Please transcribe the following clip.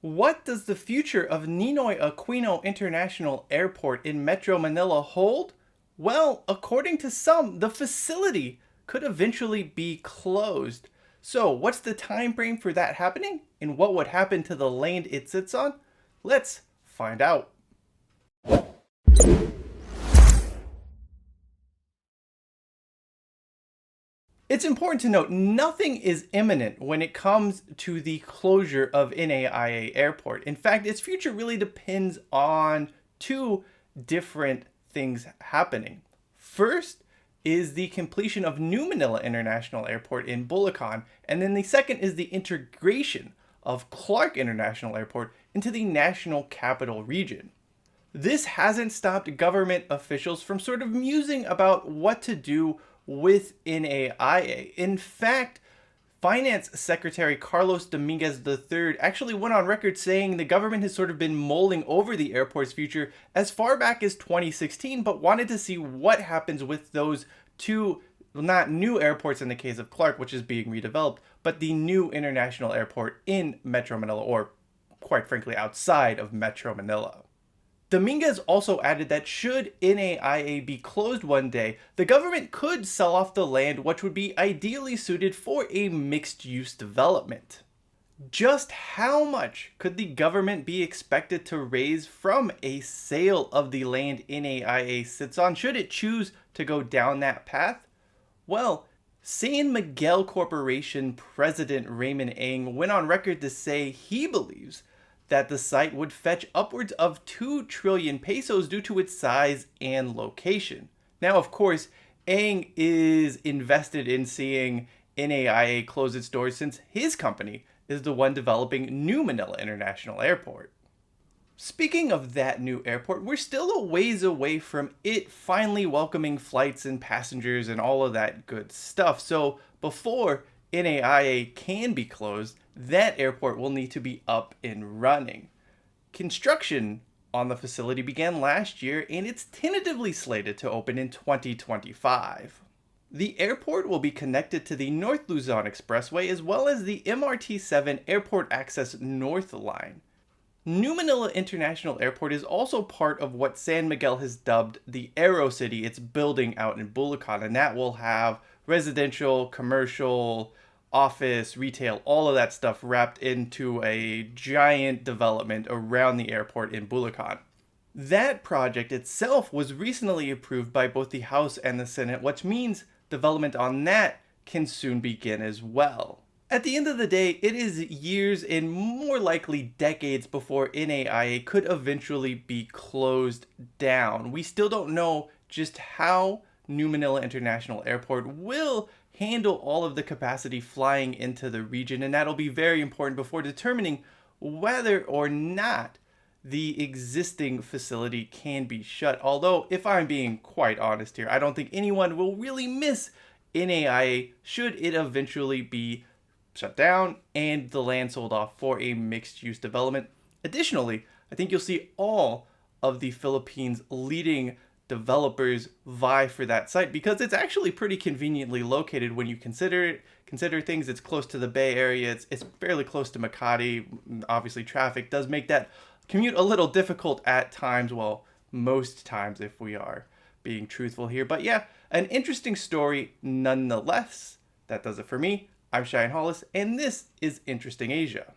What does the future of Ninoy Aquino International Airport in Metro Manila hold? Well, according to some, the facility could eventually be closed. So, what's the time frame for that happening? And what would happen to the land it sits on? Let's find out. It's important to note nothing is imminent when it comes to the closure of NAIA Airport. In fact, its future really depends on two different things happening. First is the completion of New Manila International Airport in Bulacan, and then the second is the integration of Clark International Airport into the National Capital Region. This hasn't stopped government officials from sort of musing about what to do with NAIA. In fact, Finance Secretary Carlos Dominguez III actually went on record saying the government has sort of been mulling over the airport's future as far back as 2016, but wanted to see what happens with those two, not new airports in the case of Clark, which is being redeveloped, but the new international airport in Metro Manila, or quite frankly, outside of Metro Manila. Dominguez also added that should NAIA be closed one day, the government could sell off the land, which would be ideally suited for a mixed-use development. Just how much could the government be expected to raise from a sale of the land NAIA sits on should it choose to go down that path? Well, San Miguel Corporation President Ramon Ang went on record to say he believes that the site would fetch upwards of 2 trillion pesos due to its size and location. Now, of course, Ang is invested in seeing NAIA close its doors since his company is the one developing New Manila International Airport. Speaking of that new airport, we're still a ways away from it finally welcoming flights and passengers and all of that good stuff. So before NAIA can be closed, that airport will need to be up and running. Construction on the facility began last year and it's tentatively slated to open in 2025. The airport will be connected to the North Luzon Expressway as well as the MRT-7 Airport Access North line. New Manila International Airport is also part of what San Miguel has dubbed the Aero City it's building out in Bulacan, and that will have residential, commercial, office, retail, all of that stuff wrapped into a giant development around the airport in Bulacan. That project itself was recently approved by both the House and the Senate, which means development on that can soon begin as well. At the end of the day, it is years and more likely decades before NAIA could eventually be closed down. We still don't know just how New Manila International Airport will handle all of the capacity flying into the region, and that'll be very important before determining whether or not the existing facility can be shut. Although, if I'm being quite honest here, I don't think anyone will really miss NAIA should it eventually be shut down and the land sold off for a mixed-use development. Additionally, I think you'll see all of the Philippines' leading developers vie for that site because it's actually pretty conveniently located when you consider things. It's close to the Bay Area. It's fairly close to Makati. Obviously, traffic does make that commute a little difficult at times. Well, most times if we are being truthful here. But yeah, an interesting story nonetheless. That does it for me. I'm Cheyenne Hollis, and this is Interesting Asia.